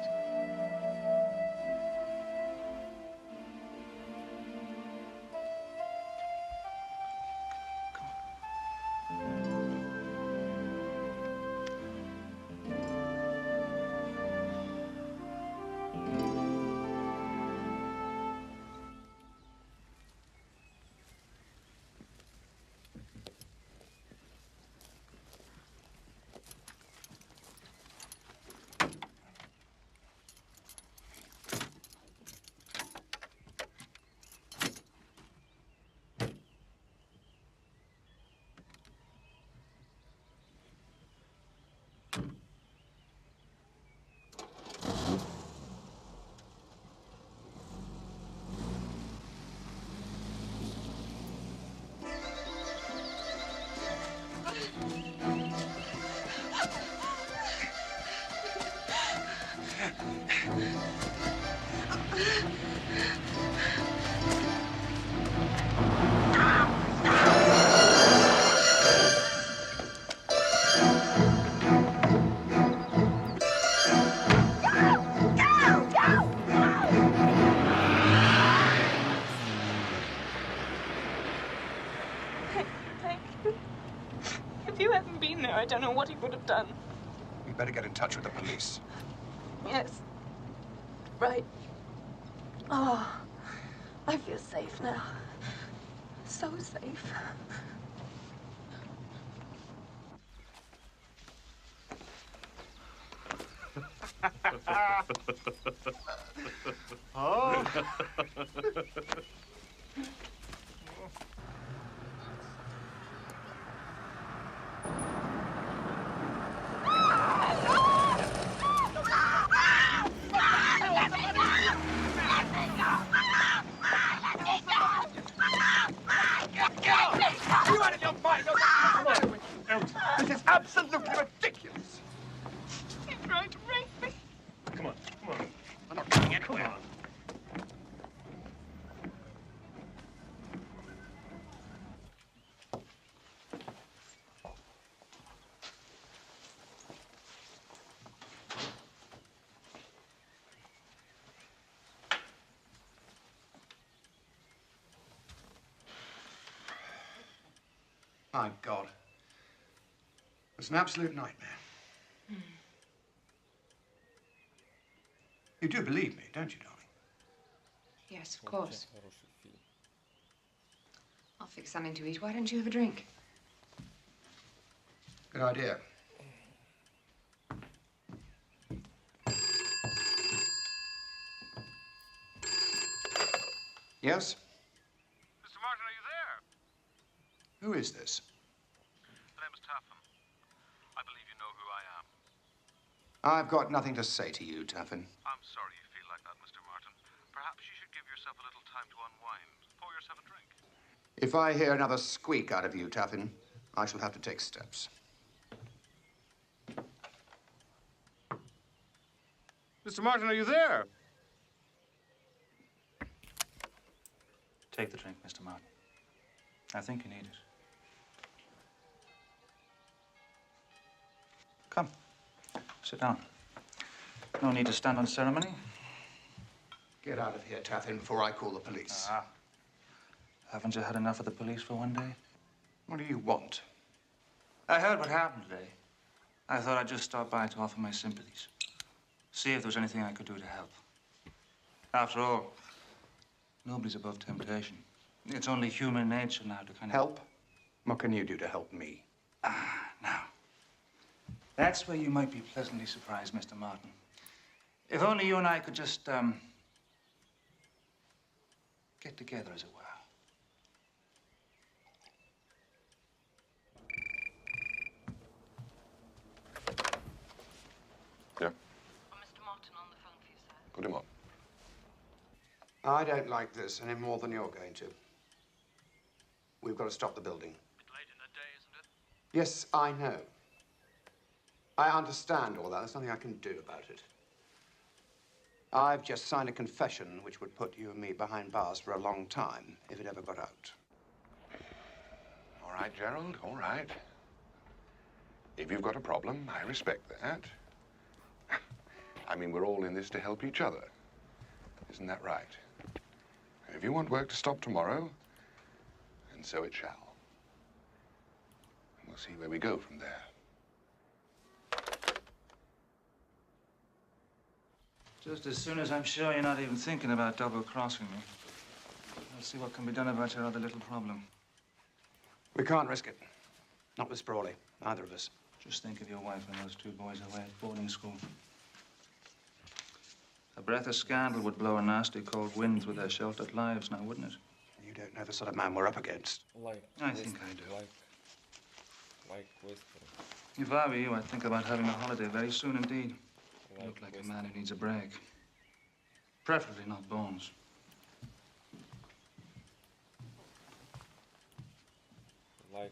done. You'd better get in touch with the police. Yes. Right. Oh, I feel safe now. So safe. Oh. You out of your mind? This is absolutely ridiculous. He's trying to rape me. Come on, come on. I'm not going anywhere. Come on. My God. It's an absolute nightmare. You do believe me, don't you, darling? Yes, of course. I'll fix something to eat. Why don't you have a drink? Good idea. Yes? Mr. Martin, are you there? Who is this? The name is Taffin. I believe you know who I am. I've got nothing to say to you, Taffin. I'm sorry you feel like that, Mr. Martin. Perhaps you should give yourself a little time to unwind. Pour yourself a drink. If I hear another squeak out of you, Taffin, I shall have to take steps. Mr. Martin, are you there? Take the drink, Mr. Martin. I think you need it. Come. Sit down. No need to stand on ceremony. Get out of here, Taffin, before I call the police. Ah. Haven't you had enough of the police for one day? What do you want? I heard what happened today. I thought I'd just stop by to offer my sympathies. See if there was anything I could do to help. After all, nobody's above temptation. It's only human nature now to kind of... Help? What can you do to help me? Now. That's where you might be pleasantly surprised, Mr. Martin. If only you and I could just, get together, as it were. Yeah? Mr. Martin on the phone for you, sir. Put him on. I don't like this any more than you're going to. We've got to stop the building. Bit late in the day, isn't it? Yes, I know. I understand all that. There's nothing I can do about it. I've just signed a confession which would put you and me behind bars for a long time if it ever got out. All right, Gerald, all right. If you've got a problem, I respect that. I mean, we're all in this to help each other. Isn't that right? And if you want work to stop tomorrow, then so it shall. And we'll see where we go from there. Just as soon as I'm sure you're not even thinking about double-crossing me, I'll see what can be done about your other little problem. We can't risk it. Not with Sprawley, either of us. Just think of your wife and those two boys away at boarding school. A breath of scandal would blow a nasty cold wind through their sheltered lives now, wouldn't it? You don't know the sort of man we're up against. I think I do. Like whispering. If I were you, I'd think about having a holiday very soon indeed. You look like a man who needs a break. Preferably not bones. Like.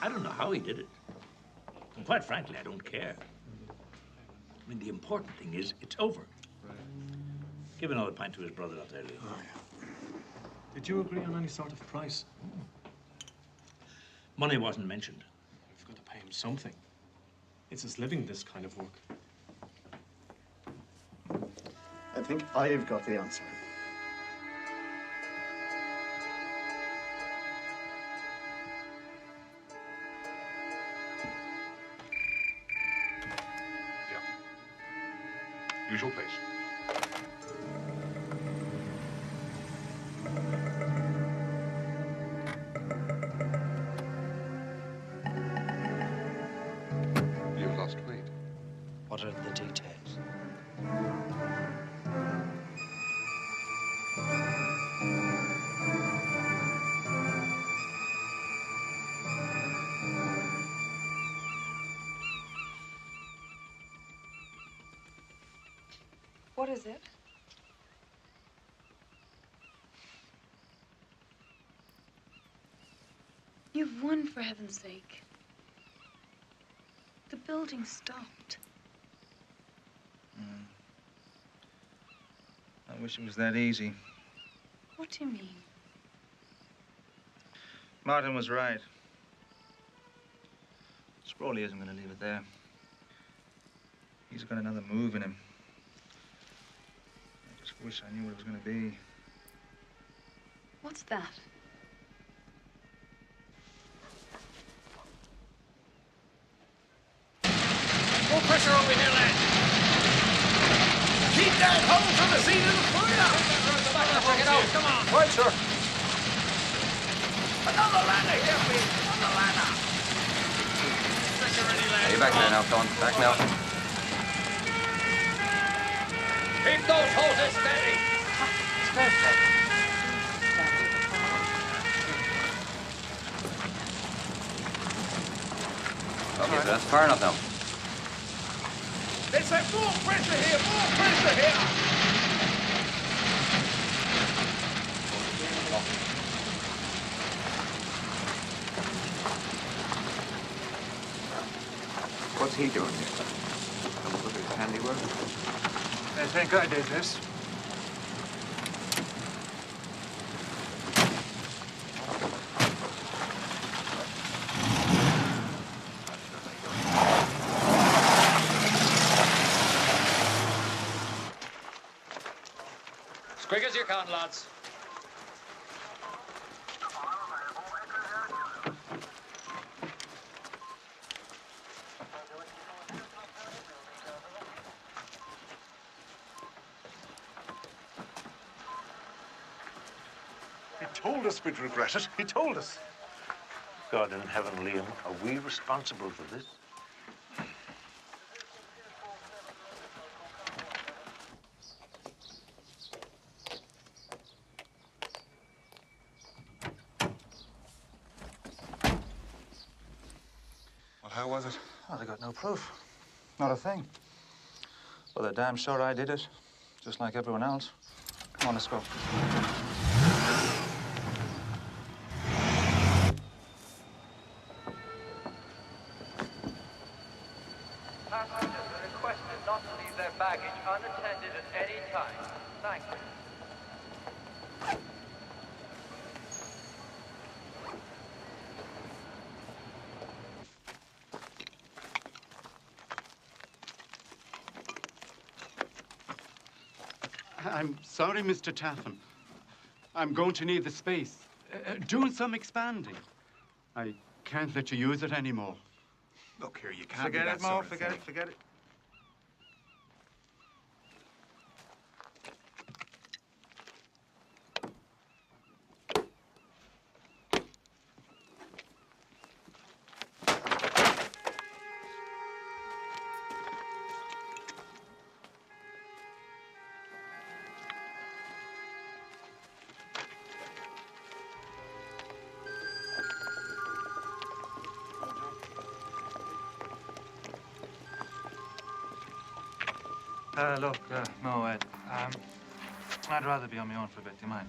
I don't know how he did it. And quite frankly, I don't care. I mean, the important thing is it's over. Give another pint to his brother out there, Lou. Did you agree on any sort of price? Money wasn't mentioned. We've got to pay him something. It's his living, this kind of work. I think I've got the answer. Usual place. You've lost weight. What are the details? What is it? You've won, for heaven's sake. The building stopped. I wish it was that easy. What do you mean? Martin was right. Sprawley isn't going to leave it there. He's got another move in him. I just wish I knew what it was going to be. What's that? More pressure over here, lad. Keep that hole from the seat of the fire. Check it out. Come on. Right, sir. Another ladder here, please. Another ladder. Stretcher ready, lad. Hey, back there now, Don. Back now. Keep those hoses steady. Okay, so that's far enough now. They say more pressure here, more pressure here. What's he doing here? Come up with his handiwork? I think I did this. As quick as you can, lads. He told us we'd regret it. He told us. God in heaven, Liam, are we responsible for this? Well, how was it? Oh, they got no proof. Not a thing. Well, they're damn sure I did it, just like everyone else. Come on, let's go. Passengers are requested not to leave their baggage unattended at any time. Thank you. I'm sorry, Mr. Taffin. I'm going to need the space. Doing some expanding. I can't let you use it anymore. Look here, you can't Forget do it, that Mo. sort of Forget thing. it, forget it. Look, Mo, Ed, I'd rather be on my own for a bit. Do you mind?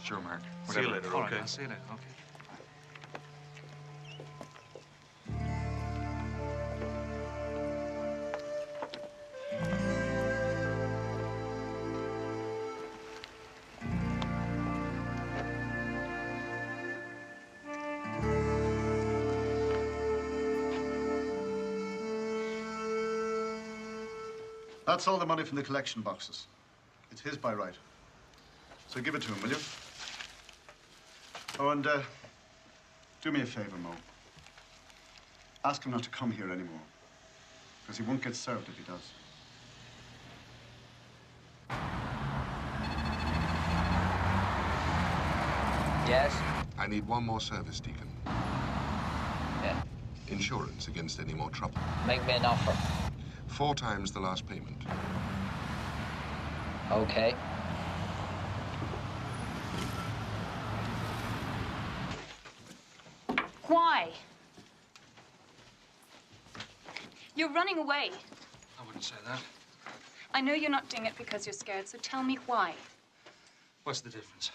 Sure, Mark. See you Whatever. later, All okay? right, I'll see you later, okay. That's all the money from the collection boxes. It's his by right. So give it to him, will you? Oh, and do me a favor, Mo. Ask him not to come here anymore, because he won't get served if he does. Yes? I need one more service, Deacon. Yeah. Insurance against any more trouble. Make me an offer. 4 times the last payment. Okay. Why? You're running away. I wouldn't say that. I know you're not doing it because you're scared, so tell me why. What's the difference?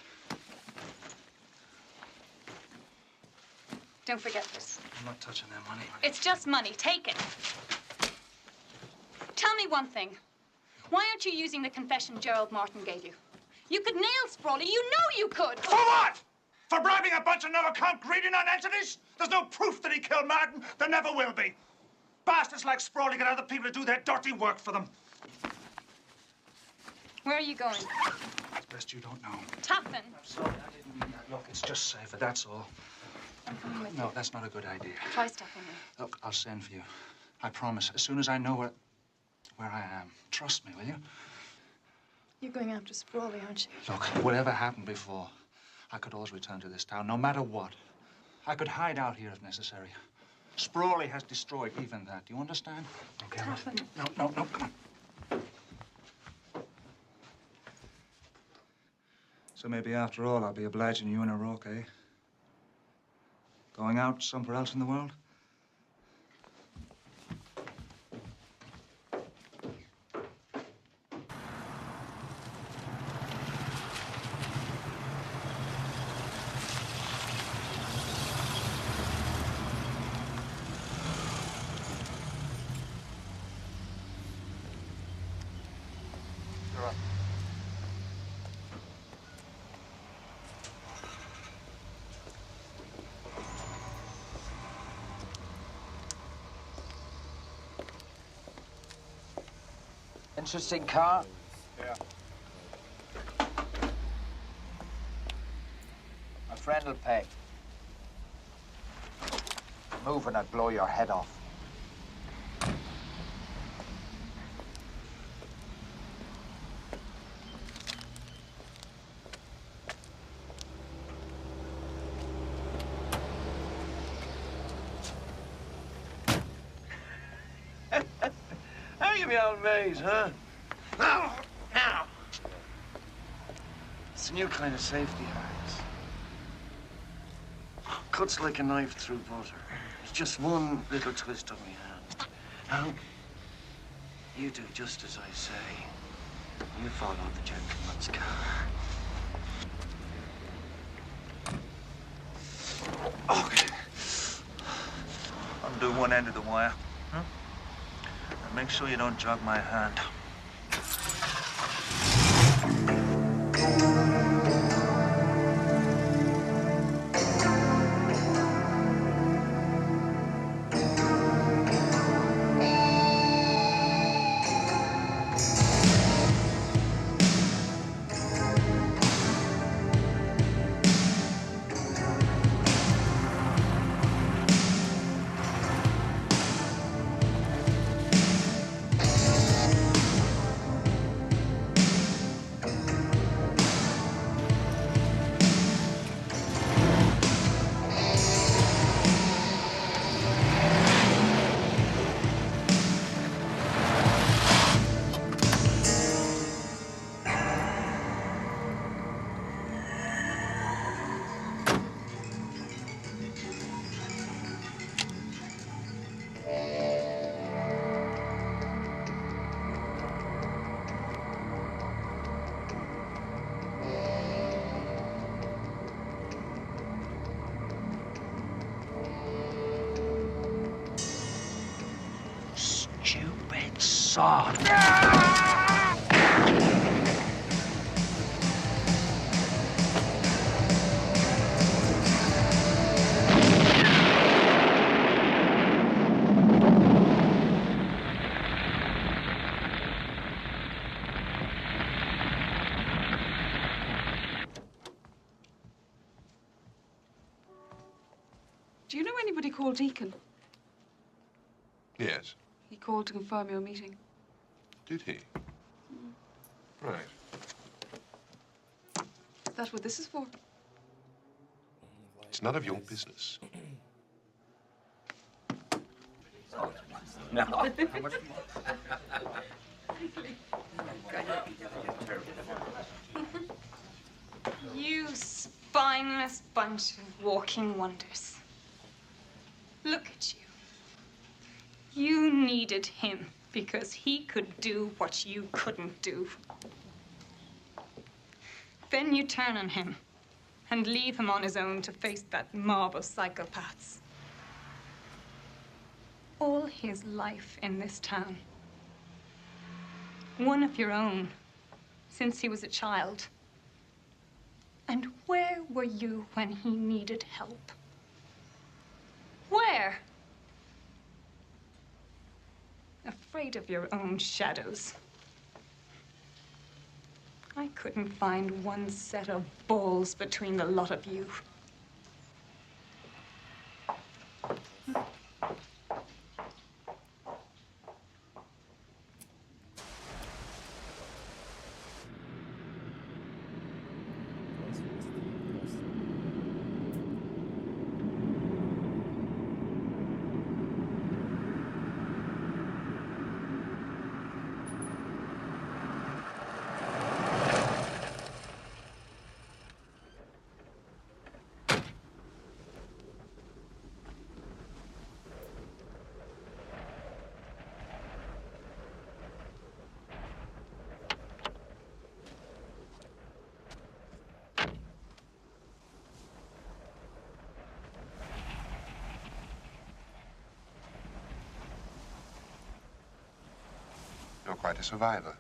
Don't forget this. I'm not touching that money. It's just money. Take it. Tell me one thing. Why aren't you using the confession Gerald Martin gave you? You could nail Sprawley. You know you could. For what? For bribing a bunch of no-account greedy non-entities? There's no proof that he killed Martin. There never will be. Bastards like Sprawley get other people to do their dirty work for them. Where are you going? It's best you don't know. Tappan. Sorry, I didn't mean that. Look, it's just safer, that's all. I'm coming with No, you. that's not a good idea. Try stopping me. Look, I'll send for you. I promise. As soon as I know where I am. Trust me, will you? You're going after Sprawley, aren't you? Look, whatever happened before, I could always return to this town, no matter what. I could hide out here if necessary. Sprawley has destroyed even that. Do you understand? Okay. Tappan. No, come on. So maybe after all, I'll be obliging you and O'Rourke, eh? Going out somewhere else in the world? Interesting car. Yeah. My friend will pay. Move and I'll blow your head off. Hang me old maze, huh? Now! It's a new kind of safety harness. Cuts like a knife through butter. It's just one little twist of my hand. Now, you do just as I say. You follow the gentleman's car. Okay. Undo one end of the wire. And make sure you don't jog my hand. Stupid sod. Do you know anybody called Deacon? Yes. He called to confirm your meeting. Did he? Right. Is that what this is for? It's none of your business. No. You spineless bunch of walking wonders. Look at you. You needed him because he could do what you couldn't do. Then you turn on him and leave him on his own to face that mob of psychopaths. All his life in this town. One of your own, since he was a child. And where were you when he needed help? Where? Afraid of your own shadows. I couldn't find one set of balls between the lot of you. You're quite a survivor.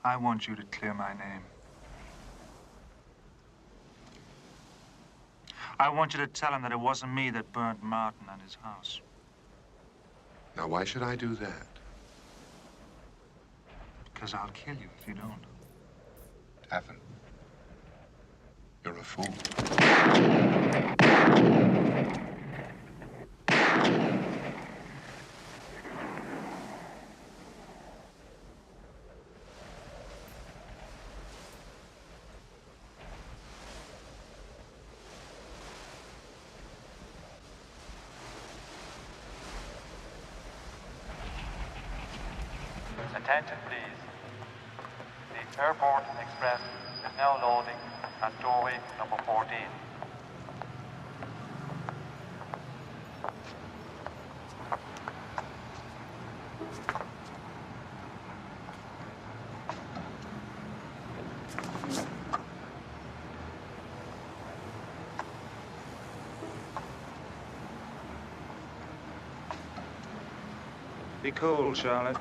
I want you to clear my name. I want you to tell him that it wasn't me that burned Martin and his house. Now, why should I do that? Because I'll kill you if you don't. Taffin, you're a fool. Attention, please. The Airport Express is now loading at doorway number 14. Be cool, Charlotte.